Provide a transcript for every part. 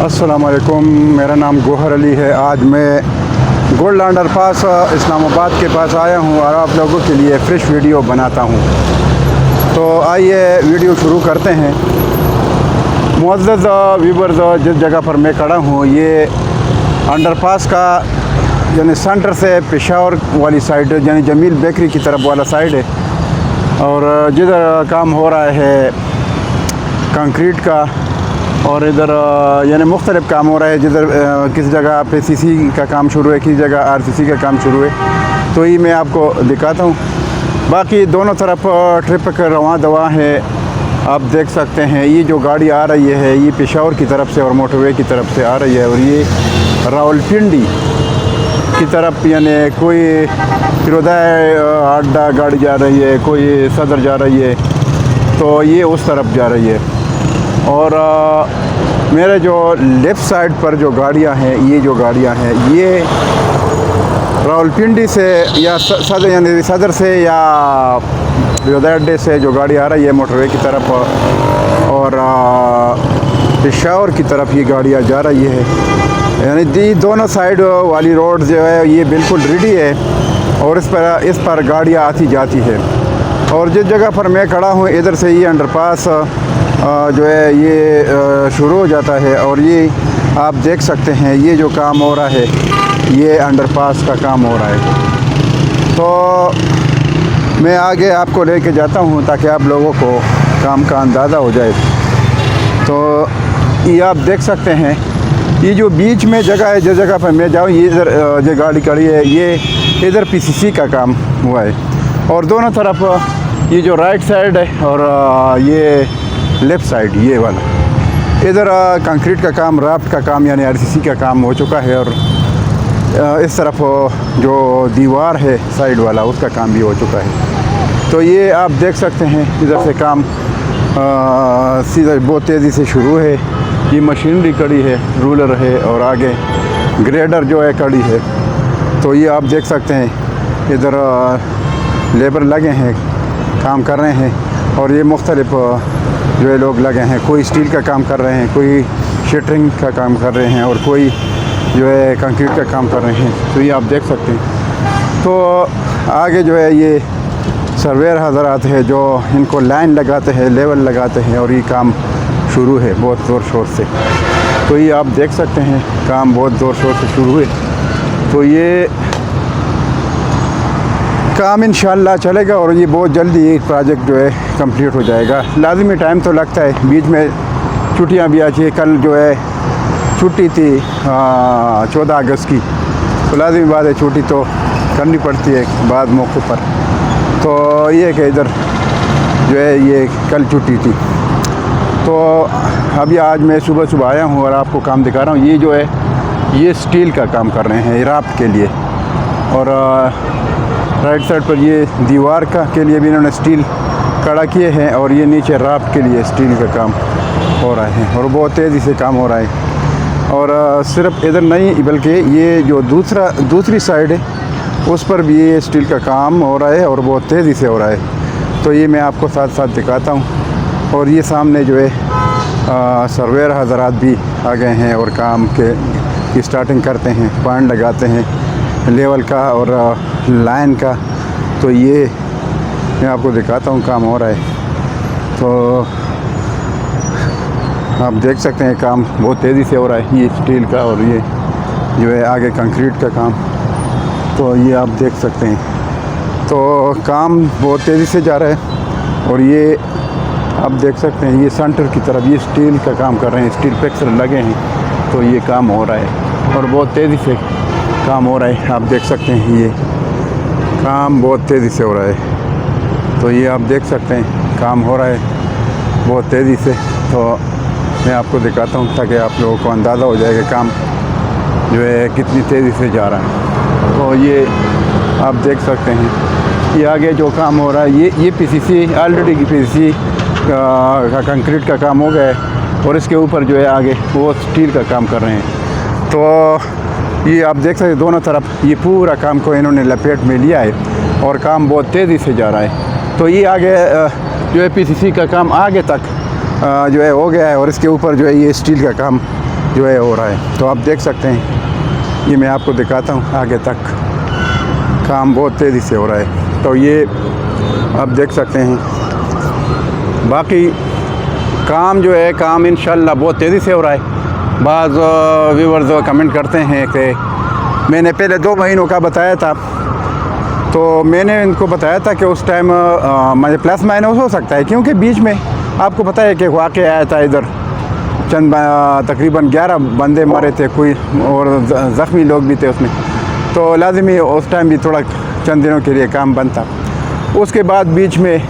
अस्सलाम वालेकुम, मेरा नाम गोहर अली है। आज मैं गोल्ड अंडर पास इस्लामाबाद के पास आया हूँ और आप लोगों के लिए फ़्रेश वीडियो बनाता हूँ। तो आइए वीडियो शुरू करते हैं। मुअज़्ज़ज़ व्यूअर्स, जिस जगह पर मैं खड़ा हूँ ये अंडरपास का यानी सेंटर से पेशावर वाली साइड यानी जमील बेकरी की तरफ वाला साइड है। और जिधर काम हो रहा है कंक्रीट का और इधर यानी मुख्तलिफ़ काम हो रहा है। जिधर किस जगह पे सीसी का काम शुरू है, किस जगह आरसीसी का काम शुरू है, तो ये मैं आपको दिखाता हूँ। बाकी दोनों तरफ ट्रैफिक रवां दवा है, आप देख सकते हैं। ये जो गाड़ी आ रही है ये पेशावर की तरफ से और मोटरवे की तरफ से आ रही है और ये रावलपिंडी की तरफ यानी कोई किरोदाय अड्डा गाड़ी जा रही है, कोई सदर जा रही है, तो ये उस तरफ जा रही है। और मेरे जो लेफ़्ट साइड पर जो गाड़ियां हैं, ये जो गाड़ियां हैं ये रावलपिंडी से या सदर यानी सदर से या अड्डे से जो गाड़ी आ रही है मोटरवे की तरफ और पेशावर की तरफ ये गाड़ियाँ जा रही है। यानी दोनों साइड वाली रोड जो है ये बिल्कुल रेडी है और इस पर गाड़ियाँ आती जाती है। और जिस जगह पर मैं खड़ा हूँ इधर से ये अंडरपास जो है ये शुरू हो जाता है और ये आप देख सकते हैं ये जो काम हो रहा है ये अंडरपास का काम हो रहा है। तो मैं आगे आपको लेके जाता हूँ ताकि आप लोगों को काम का अंदाज़ा हो जाए। तो ये आप देख सकते हैं ये जो बीच में जगह है, जिस जगह पर मैं जाऊँ ये इधर जो गाड़ी खड़ी है ये इधर पीसीसी का काम हुआ है। और दोनों तरफ ये जो राइट साइड है और ये लेफ़्ट साइड ये वाला इधर कंक्रीट का काम, राफ्ट का काम यानी आरसीसी का काम हो चुका है। और इस तरफ जो दीवार है साइड वाला उसका काम भी हो चुका है। तो ये आप देख सकते हैं इधर से काम सीधा बहुत तेज़ी से शुरू है। ये मशीनरी खड़ी है, रूलर है और आगे ग्रेडर जो है खड़ी है। तो ये आप देख सकते हैं इधर लेबर लगे हैं, काम कर रहे हैं। और ये मुख्तलिफ़ जो है लोग लगे हैं, कोई स्टील का काम कर रहे हैं, कोई शटरिंग का काम कर रहे हैं और कोई जो है कंक्रीट का काम कर रहे हैं। तो ये आप देख सकते हैं। तो आगे जो है ये सर्वेयर हज़रात है जो इनको लाइन लगाते हैं, लेवल लगाते हैं और ये काम शुरू है बहुत ज़ोर शोर से। तो ये आप देख सकते हैं काम बहुत ज़ोर शोर से शुरू है। तो ये काम इंशाल्लाह चलेगा और ये बहुत जल्दी ये प्रोजेक्ट जो है कंप्लीट हो जाएगा। लाज़मी टाइम तो लगता है, बीच में छुट्टियां भी आती है। कल जो है छुट्टी थी 14 अगस्त की, तो लाज़मी बात है छुट्टी तो करनी पड़ती है बाद मौके पर। तो ये कि इधर जो है ये कल छुट्टी थी। तो अभी आज मैं सुबह सुबह आया हूँ और आपको काम दिखा रहा हूँ। ये जो है ये स्टील का काम कर रहे हैं राफ्ट के लिए। और राइट साइड पर ये दीवार का के लिए भी इन्होंने स्टील खड़ा किए हैं और ये नीचे राफ्ट के लिए स्टील का काम हो रहा है और बहुत तेज़ी से काम हो रहा है। और सिर्फ इधर नहीं बल्कि ये जो दूसरी साइड है उस पर भी ये स्टील का काम हो रहा है और बहुत तेज़ी से हो रहा है। तो ये मैं आपको साथ साथ दिखाता हूँ। और ये सामने जो है सर्वेयर हज़रात भी आ गए हैं और काम के स्टार्टिंग करते हैं, पॉइंट लगाते हैं लेवल का और लाइन का। तो ये मैं आपको दिखाता हूँ काम हो रहा है। तो आप देख सकते हैं काम बहुत तेज़ी से हो रहा है, ये स्टील का और ये जो है आगे कंक्रीट का काम। तो ये आप देख सकते हैं। तो काम बहुत तेज़ी से जा रहा है और ये आप देख सकते हैं ये सेंटर की तरफ ये स्टील का काम कर रहे हैं, स्टील फिक्सर लगे हैं। तो ये काम हो रहा है और बहुत तेज़ी से काम हो रहा है। आप देख सकते हैं ये काम बहुत तेज़ी से हो रहा है। तो ये आप देख सकते हैं काम हो रहा है बहुत तेज़ी से। तो मैं आपको दिखाता हूँ ताकि आप लोगों को अंदाज़ा हो जाएगा काम जो है कितनी तेज़ी से जा रहा है। तो ये आप देख सकते हैं ये आगे जो काम हो रहा है ये पीसीसी ऑलरेडी की पीसीसी का कंक्रीट का काम हो गया है और इसके ऊपर जो है आगे वो स्टील का काम कर रहे हैं। तो ये आप देख सकते हैं दोनों तरफ ये पूरा काम को इन्होंने लपेट में लिया है और काम बहुत तेज़ी से जा रहा है। तो ये आगे जो है पीसीसी का काम आगे तक जो है हो गया है और इसके ऊपर जो है ये स्टील का काम जो है हो रहा है। तो आप देख सकते हैं, ये मैं आपको दिखाता हूँ आगे तक, काम बहुत तेज़ी से हो रहा है। तो ये आप देख सकते हैं। बाकी काम जो है, काम इंशाल्लाह बहुत तेज़ी से हो रहा है। बाज़ व्यूअर्स कमेंट करते हैं कि मैंने पहले 2 महीनों का बताया था, तो मैंने इनको बताया था कि उस टाइम मुझे प्लस माइनस हो सकता है, क्योंकि बीच में आपको पता है कि वाक़या आया था इधर, चंद तकरीबन 11 बंदे मरे थे, कोई और ज़ख्मी लोग भी थे उसमें। तो लाज़मी उस टाइम भी थोड़ा चंद दिनों के लिए काम बंद था। उसके बाद बीच में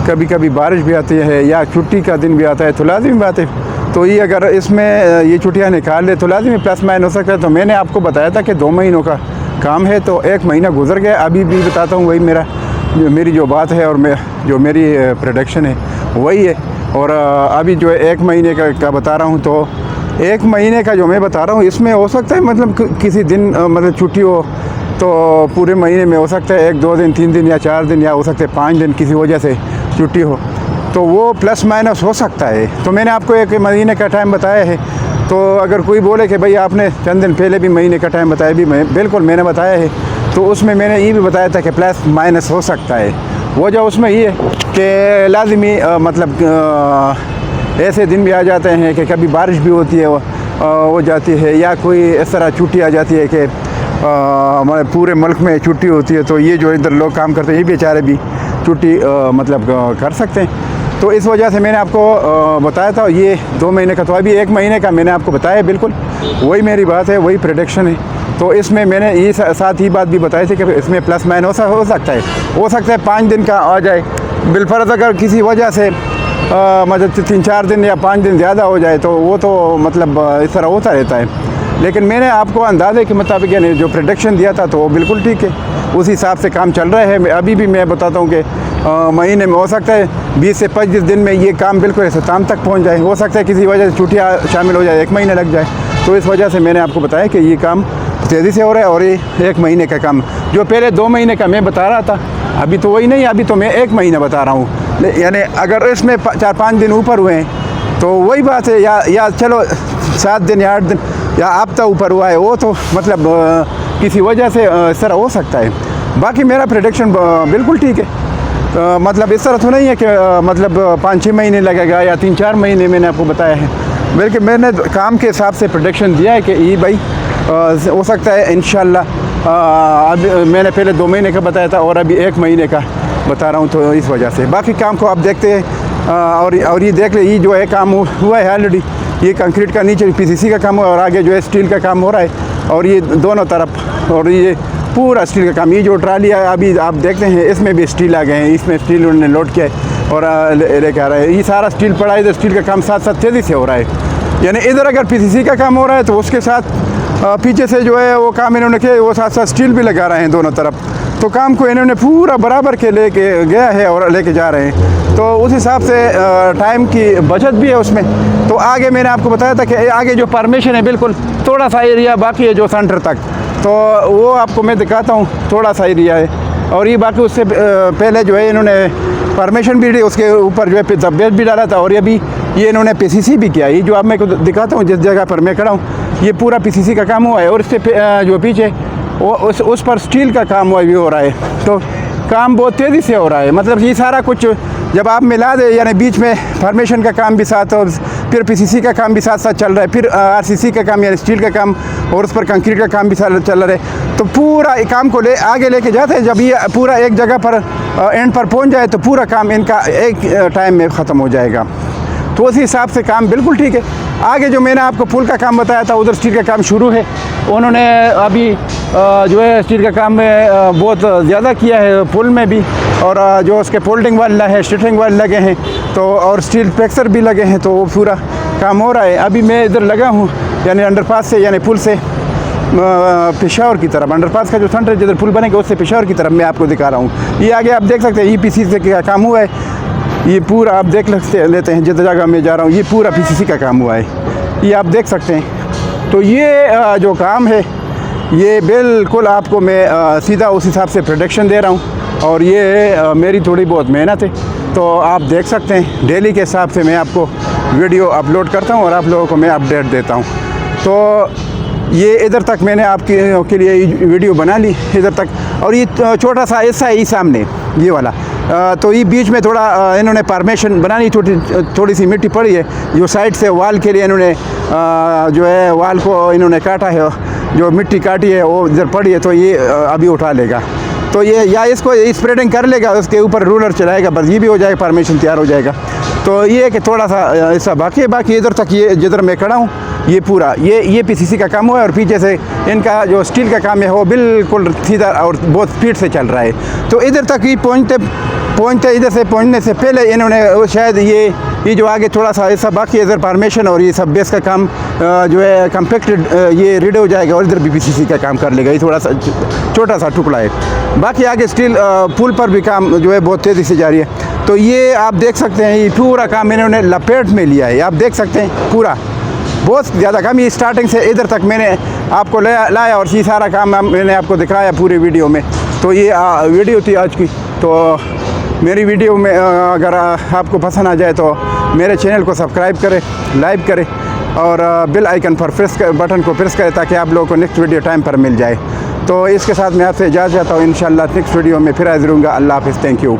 कभी कभी बारिश भी आती है या छुट्टी का दिन भी आता है, तो लाज़मी बात है। तो ये अगर इसमें ये छुट्टियाँ निकाल ले तो लाज़मी प्लस माइनस हो सकता है। तो मैंने आपको बताया था कि 2 महीनों का काम है, तो 1 महीना गुजर गया। अभी भी बताता हूँ, वही मेरी जो बात है और जो मेरी प्रोडक्शन है वही है। और अभी जो है 1 महीने का बता रहा हूँ, तो 1 महीने का जो मैं बता रहा हूँ, इसमें हो सकता है मतलब किसी दिन मतलब छुट्टी हो, तो पूरे महीने में हो सकता है 1-2 दिन, 3 दिन या 4 दिन, या हो सकते हैं 5 दिन किसी वजह से छुट्टी हो, तो वो प्लस माइनस हो सकता है। तो मैंने आपको 1 महीने का टाइम बताया है। तो अगर कोई बोले कि भाई आपने चंद दिन पहले भी महीने का टाइम बताया, भी बिल्कुल मैंने बताया है। तो उसमें मैंने ये भी बताया था कि प्लस माइनस हो सकता है। वजह उसमें ये है कि लाज़मी मतलब ऐसे दिन भी आ जाते हैं कि कभी बारिश भी होती है, हो जाती है, या कोई इस तरह छुट्टी आ जाती है कि पूरे मुल्क में छुट्टी होती है। तो ये जो इधर लोग काम करते हैं, ये बेचारे भी छुट्टी मतलब कर सकते हैं। तो इस वजह से मैंने आपको बताया था ये 2 महीने का। तो अभी 1 महीने का मैंने आपको बताया, बिल्कुल वही मेरी बात है, वही प्रेडिक्शन है। तो इसमें मैंने ये साथ ही बात भी बताई थी कि इसमें प्लस माइनस हो सकता है 5 दिन का आ जाए बिलफर्ज। अगर किसी वजह से मतलब 3-4 दिन या 5 दिन ज़्यादा हो जाए, तो वो तो मतलब इस तरह होता रहता है। लेकिन मैंने आपको अंदाज़े के मुताबिक यानी जो प्रेडिक्शन दिया था, तो वो बिल्कुल ठीक है, उस हिसाब से काम चल रहा है। अभी भी मैं बताता हूँ कि महीने में हो सकता है 20 से 25 दिन में ये काम बिल्कुल इख्तिताम तक पहुँच जाए। हो सकता है किसी वजह से छुट्टियाँ शामिल हो जाए, 1 महीना लग जाए। तो इस वजह से मैंने आपको बताया कि ये काम तेज़ी से हो रहा है। और ये 1 महीने का काम, जो पहले 2 महीने का मैं बता रहा था, अभी तो वही नहीं, अभी तो मैं 1 महीना बता रहा हूँ। यानी अगर इसमें 4-5 दिन ऊपर हुए हैं तो वही बात है, या चलो 7 दिन या 8 दिन या हफ्ता ऊपर हुआ है, वो तो मतलब किसी वजह से इस तरह हो सकता है। बाकी मेरा प्रेडिक्शन बिल्कुल ठीक है। मतलब इस तरह तो नहीं है कि मतलब 5-6 महीने लगेगा या 3-4 महीने मैंने आपको बताया है, बल्कि मैंने काम के हिसाब से प्रेडिक्शन दिया है कि ये भाई हो सकता है इंशाल्लाह। अब मैंने पहले 2 महीने का बताया था और अभी 1 महीने का बता रहा हूँ, तो इस वजह से। बाकी काम को आप देखते हैं और ये देख ले, ये जो है काम हुआ है ऑलरेडी। ये कंक्रीट का नीचे पीसीसी का काम हुआ और आगे जो है स्टील का काम हो रहा है, और ये दोनों तरफ, और ये पूरा स्टील का काम। ये जो ट्राली है अभी आप देखते हैं, इसमें भी स्टील आ गए हैं, इसमें स्टील उन्होंने लोड किया है और लेके आ रहा है। ये सारा स्टील पड़ा है इधर, स्टील का काम साथ साथ तेज़ी से हो रहा है। यानी इधर अगर पीसीसी का काम हो रहा है, तो उसके साथ पीछे से जो है वो काम इन्होंने किया, वो साथ साथ स्टील भी लगा रहे हैं दोनों तरफ। तो काम को इन्होंने पूरा बराबर के लेके गया है और लेके जा रहे हैं। तो उस हिसाब से टाइम की बचत भी है उसमें। तो आगे मैंने आपको बताया था कि आगे जो परमिशन है, बिल्कुल थोड़ा सा एरिया बाकी है जो सेंटर तक, तो वो आपको मैं दिखाता हूँ, थोड़ा सा एरिया है। और ये बाकी उससे पहले जो है इन्होंने परमिशन भी दी, उसके ऊपर जो है दब्बेज भी डाला था, और ये इन्होंने पीसीसी भी किया। ये जो आप मैं को दिखाता हूँ जिस जगह पर मैं खड़ा हूँ, ये पूरा पीसीसी का काम हुआ है, और इससे जो पीछे वो उस पर स्टील का काम हुआ भी हो रहा है। तो काम बहुत तेज़ी से हो रहा है। मतलब ये सारा कुछ जब आप मिला दे, यानी बीच में फॉर्मेशन का काम भी साथ, और फिर पीसीसी का काम भी साथ साथ चल रहा है, फिर आरसीसी का काम यानी स्टील का काम, और उस पर कंक्रीट का काम भी चल रहा है। तो पूरा काम को आगे लेके जाते हैं। जब ये पूरा एक जगह पर एंड पर पहुंच जाए, तो पूरा काम इनका एक टाइम में ख़त्म हो जाएगा। तो उस हिसाब से काम बिल्कुल ठीक है। आगे जो मैंने आपको पुल का काम बताया था, उधर स्टील का काम शुरू है। उन्होंने अभी जो है स्टील का काम में बहुत ज़्यादा किया है, पुल में भी, और जो उसके फोल्डिंग वाला है, स्टिटरिंग वाले लगे हैं, तो और स्टील पैक्सर भी लगे हैं। तो वो पूरा काम हो रहा है। अभी मैं इधर लगा हूँ, यानी अंडरपास से, यानी पुल से पेशावर की तरफ, अंडरपास का जो सेंटर जिधर पुल बनेगा उससे पेशावर की तरफ मैं आपको दिखा रहा हूँ। ये आगे आप देख सकते हैं, ईपीसी से का काम हुआ है। ये पूरा आप देख लेते हैं, जिस जगह मैं जा रहा हूँ, ये पूरा पीसीसी का काम हुआ है, ये आप देख सकते हैं। तो ये जो काम है, ये बिल्कुल आपको मैं सीधा उस हिसाब से प्रोडक्शन दे रहा हूँ, और ये मेरी थोड़ी बहुत मेहनत है। तो आप देख सकते हैं डेली के हिसाब से मैं आपको वीडियो अपलोड करता हूँ और आप लोगों को मैं अपडेट देता हूँ। तो ये इधर तक मैंने आपके के लिए वीडियो बना ली इधर तक, और ये छोटा सा ऐसा है सामने ये वाला। तो ये बीच में थोड़ा इन्होंने परमिशन बनानी, थोड़ी सी मिट्टी पड़ी है जो साइड से वाल के लिए इन्होंने जो है वाल को इन्होंने काटा है, जो मिट्टी काटी है वो इधर पड़ी है, तो ये अभी उठा लेगा। तो ये या इसको स्प्रेडिंग कर लेगा, उसके ऊपर रूलर चलाएगा, बस ये भी हो जाएगा, परमिशन तैयार हो जाएगा। तो ये है कि थोड़ा सा ऐसा बाकी इधर तक ये जिधर मैं खड़ा हूँ ये पूरा ये पीसीसी का काम हुआ है, और पीछे से इनका जो स्टील का काम है वो बिल्कुल सीधा और बहुत स्पीड से चल रहा है। तो इधर तक ये पहुँचते इधर से पहुँचने से पहले इन्होंने शायद ये जो आगे थोड़ा सा ऐसा बाकी इधर परमिशन और ये सब बेस का काम जो है कम्पेक्टेड ये रेडी हो जाएगा, और इधर भी पीसीसी का काम कर लेगा। ये थोड़ा सा छोटा सा टुकड़ा है, बाकी आगे स्टील पुल पर भी काम जो है बहुत तेज़ी से जारी है। तो ये आप देख सकते हैं, ये पूरा काम इन्होंने लपेट में लिया है, आप देख सकते हैं पूरा बहुत ज़्यादा काम। ये स्टार्टिंग से इधर तक मैंने आपको लाया और ये सारा काम मैंने आपको दिखाया पूरी वीडियो में। तो ये वीडियो थी आज की। तो मेरी वीडियो में अगर आपको पसंद आ जाए तो मेरे चैनल को सब्सक्राइब करें, लाइक करें और बेल आइकन पर बटन को प्रेस करें ताकि आप लोगों को नेक्स्ट वीडियो टाइम पर मिल जाए। तो इसके साथ मैं आपसे इजाज़त चाहता हूँ। इंशाल्लाह नेक्स्ट वीडियो में फिर हाज़िर होऊंगा। अल्लाह हाफ़िज़, थैंक यू।